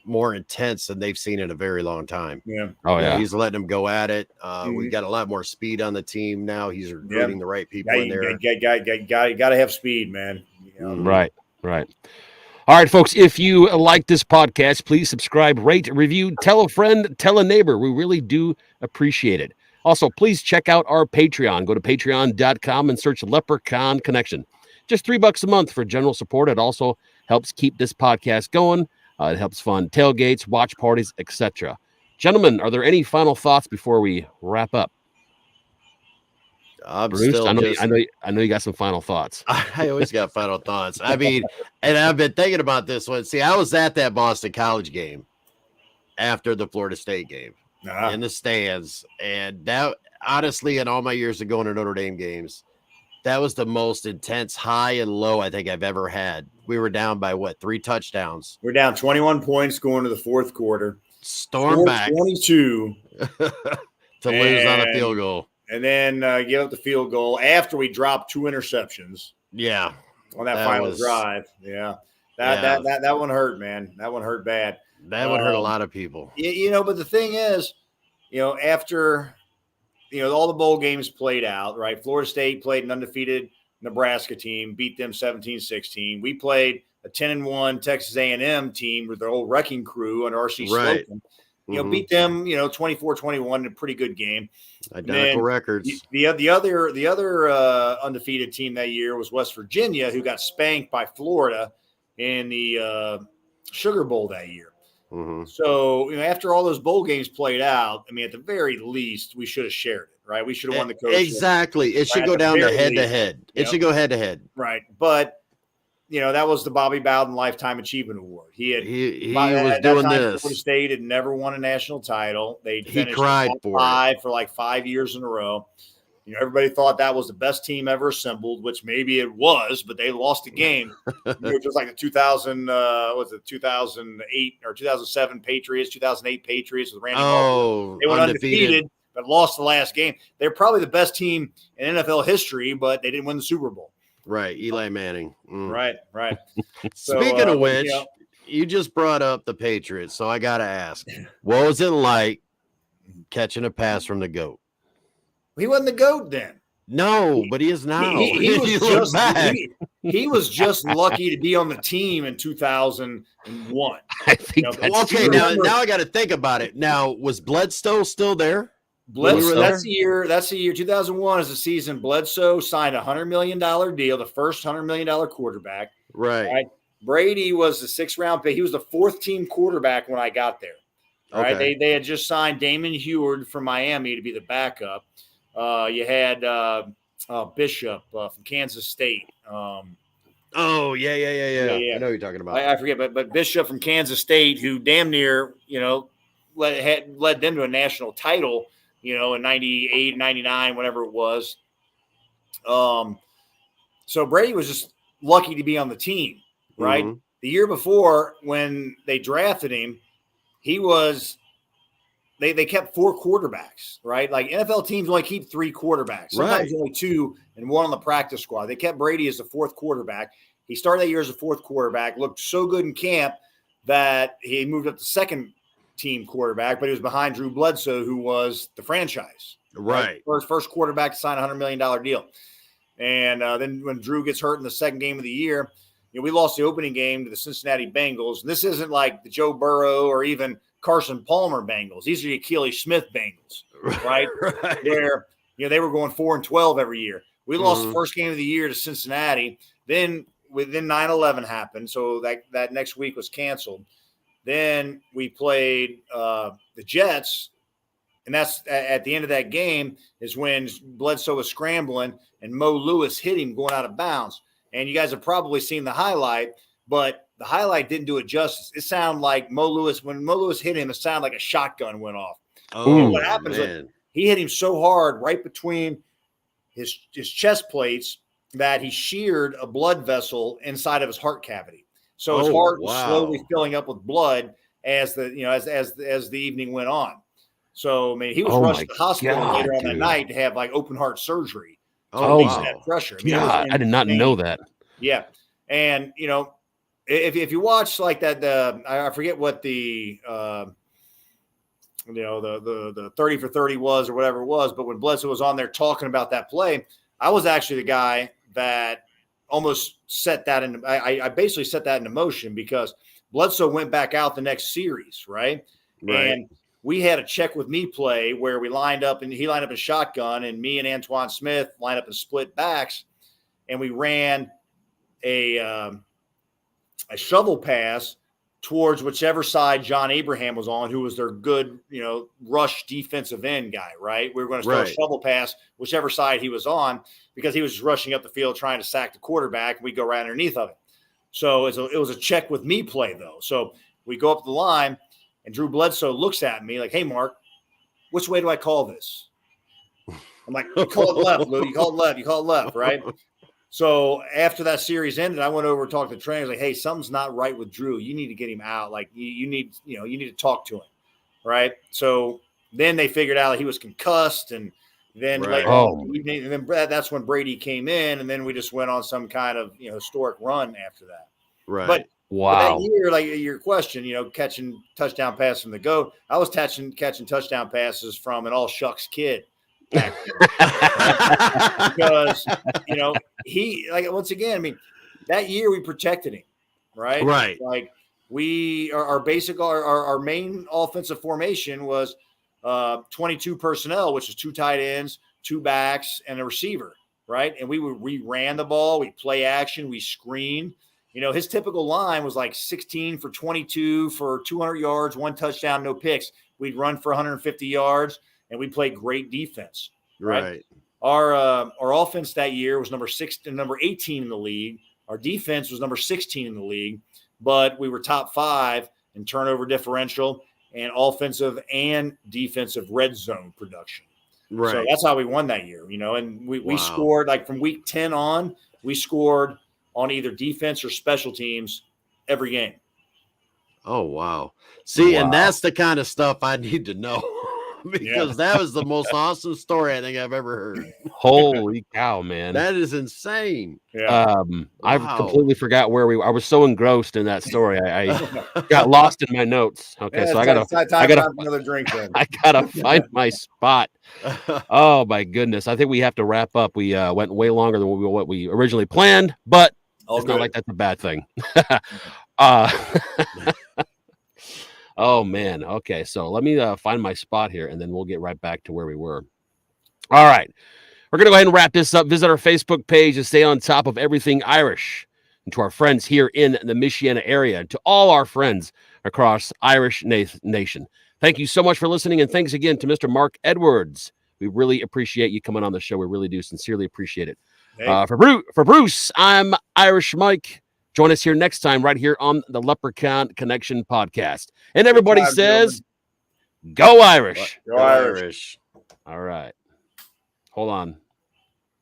Speaker 2: more intense than they've seen in a very long time.
Speaker 3: Yeah.
Speaker 1: Oh yeah.
Speaker 2: He's letting them go at it. We got a lot more speed on the team now. He's recruiting the right people in there.
Speaker 3: Got to have speed, man.
Speaker 1: Right. All right, folks, if you like this podcast, please subscribe, rate, review, tell a friend, tell a neighbor. We really do appreciate it. Also, please check out our Patreon. Go to patreon.com and search Leprechaun Connection. Just $3 a month for general support. It also helps keep this podcast going. It helps fund tailgates, watch parties, etc. Gentlemen, are there any final thoughts before we wrap up? Bruce, I know you got some final thoughts.
Speaker 2: I always got final thoughts. I mean, and I've been thinking about this one. See, I was at that Boston College game after the Florida State game in the stands, and that honestly, in all my years of going to Notre Dame games, that was the most intense high and low I think I've ever had. We were down by 3 touchdowns?
Speaker 3: We're down 21 points going to the fourth quarter.
Speaker 2: Storm back
Speaker 3: 22
Speaker 2: to lose on a field goal.
Speaker 3: And then give up the field goal after we dropped 2 interceptions.
Speaker 2: Yeah.
Speaker 3: On that final drive. Yeah. That one hurt, man. That one hurt bad.
Speaker 2: That would hurt a lot of people.
Speaker 3: But the thing is, after all the bowl games played out, right? Florida State played an undefeated Nebraska team, beat them 17-16. We played a 10-1 Texas A&M team with their old wrecking crew under R.C. Slocum. Beat them, 24-21 in a pretty good game.
Speaker 2: Identical records.
Speaker 3: The other undefeated team that year was West Virginia, who got spanked by Florida in the Sugar Bowl that year. So, after all those bowl games played out, I mean, at the very least, we should have shared it, right? We should have won the coach.
Speaker 2: Exactly. It should go down to head-to-head. It should go head-to-head.
Speaker 3: Right. But, that was the Bobby Bowden Lifetime Achievement Award. He was doing this. Florida State had never won a national title. He cried for 5 years in a row. Everybody thought that was the best team ever assembled, which maybe it was, but they lost the game. Just like the 2008 or 2007 Patriots, 2008 Patriots with Randy Moss. They went undefeated, but lost the last game. They're probably the best team in NFL history, but they didn't win the Super Bowl.
Speaker 2: Right, Eli Manning.
Speaker 3: Right.
Speaker 2: So, speaking of which, you just brought up the Patriots, so I got to ask, what was it like catching a pass from the GOAT?
Speaker 3: He wasn't the GOAT then.
Speaker 2: No, but he is now.
Speaker 3: He was just lucky to be on the team in 2001.
Speaker 1: I think that's
Speaker 2: okay. Now I got to think about it. Now, was Bledsoe still there?
Speaker 3: Bledsoe. That's the year. 2001 is the season. Bledsoe signed a $100 million deal, the first $100 million quarterback.
Speaker 2: Right.
Speaker 3: Brady was the 6th round pick. He was the 4th team quarterback when I got there. Right. They had just signed Damon Heward from Miami to be the backup. You had Bishop from Kansas State.
Speaker 2: Oh, yeah.
Speaker 3: Yeah.
Speaker 2: I know who you're talking about.
Speaker 3: I forget, but Bishop from Kansas State, who damn near, led them to a national title, in 98, 99, whatever it was. So Brady was just lucky to be on the team, right?
Speaker 2: Mhm.
Speaker 3: The year before, when they drafted him, they kept 4 quarterbacks, right? Like NFL teams only keep 3 quarterbacks, sometimes only 2 and 1 on the practice squad. They kept Brady as the 4th quarterback. He started that year as a 4th quarterback, looked so good in camp that he moved up to 2nd team quarterback, but he was behind Drew Bledsoe, who was the franchise.
Speaker 2: Right.
Speaker 3: First quarterback to sign a $100 million deal. And then when Drew gets hurt in the 2nd game of the year, we lost the opening game to the Cincinnati Bengals. And this isn't like the Joe Burrow or even Carson Palmer Bengals. These are the Achilles Smith Bengals, right?
Speaker 2: Right.
Speaker 3: Where, they were going 4-12 every year. We lost the first game of the year to Cincinnati. Then 9/11 happened. So that next week was canceled. Then we played the Jets. And that's at the end of that game is when Bledsoe was scrambling and Mo Lewis hit him going out of bounds. And you guys have probably seen the highlight, but the highlight didn't do it justice. It sounded like when Mo Lewis hit him, it sounded like a shotgun went off.
Speaker 2: Oh,
Speaker 3: and what happens is he hit him so hard right between his chest plates that he sheared a blood vessel inside of his heart cavity. So his heart was slowly filling up with blood as the evening went on. So, I mean, he was rushed to the hospital later on that night to have like open heart surgery to release that pressure. I mean,
Speaker 1: I did not know that.
Speaker 3: Yeah. And, if you watch like that, I forget what the 30 for 30 was or whatever it was, but when Bledsoe was on there talking about that play, I was actually the guy that almost set that in. I basically set that into motion because Bledsoe went back out the next series, right? And we had a check with me play where we lined up and he lined up in shotgun and me and Antoine Smith lined up in split backs. And we ran a shovel pass towards whichever side John Abraham was on, who was their good, rush defensive end guy, right? We were going to start a shovel pass, whichever side he was on, because he was just rushing up the field trying to sack the quarterback. And we go right underneath of it. So it was a check with me play though. So we go up the line. And Drew Bledsoe looks at me like, "Hey, Mark, which way do I call this?" I'm like, "You call it left, Lou. You call it left. You call it left, right?" So after that series ended, I went over and talked to the trainer. Like, "Hey, something's not right with Drew. You need to get him out. Like, you need to talk to him, right?" So then they figured out he was concussed, and then later on in the evening, and then that's when Brady came in, and then we just went on some kind of historic run after that.
Speaker 2: Right.
Speaker 3: But
Speaker 1: wow.
Speaker 3: That year, like your question, catching touchdown passes from the GOAT, I was catching touchdown passes from an all shucks kid back then. Because, he, like, once again, I mean, that year we protected him, right?
Speaker 2: Right.
Speaker 3: Like our main offensive formation was 22 personnel, which is 2 tight ends, 2 backs, and a receiver, right? And we ran the ball, we play action, we screened. His typical line was like 16 for 22 for 200 yards, 1 touchdown, no picks. We'd run for 150 yards, and we played great defense. Right. Our offense that year was number 18 in the league. Our defense was number 16 in the league, but we were top 5 in turnover differential and offensive and defensive red zone production.
Speaker 2: Right.
Speaker 3: So that's how we won that year. And we scored like from week 10 on. We scored on either defense or special teams every game.
Speaker 2: Oh, wow. See, and that's the kind of stuff I need to know because that was the most awesome story I think I've ever heard.
Speaker 1: Holy cow, man.
Speaker 2: That is insane.
Speaker 3: Yeah.
Speaker 1: I completely forgot where I was so engrossed in that story. I got lost in my notes. Okay. So I gotta
Speaker 3: another drink then.
Speaker 1: I gotta find my spot. Oh my goodness. I think we have to wrap up. We went way longer than what we originally planned, but it's not like that's a bad thing. Oh man. Okay. So let me find my spot here and then we'll get right back to where we were. All right. We're going to go ahead and wrap this up. Visit our Facebook page and stay on top of everything Irish. And to our friends here in the Michiana area and to all our friends across Irish Nation. Thank you so much for listening. And thanks again to Mr. Marc Edwards We really appreciate you coming on the show. We really do sincerely appreciate it.
Speaker 3: Hey.
Speaker 1: For Bruce, I'm Irish Mike. Join us here next time right here on the Leprechaun Connection podcast. And everybody says,
Speaker 3: gentlemen.
Speaker 1: go Irish.
Speaker 3: Go Irish.
Speaker 1: All right. Hold on.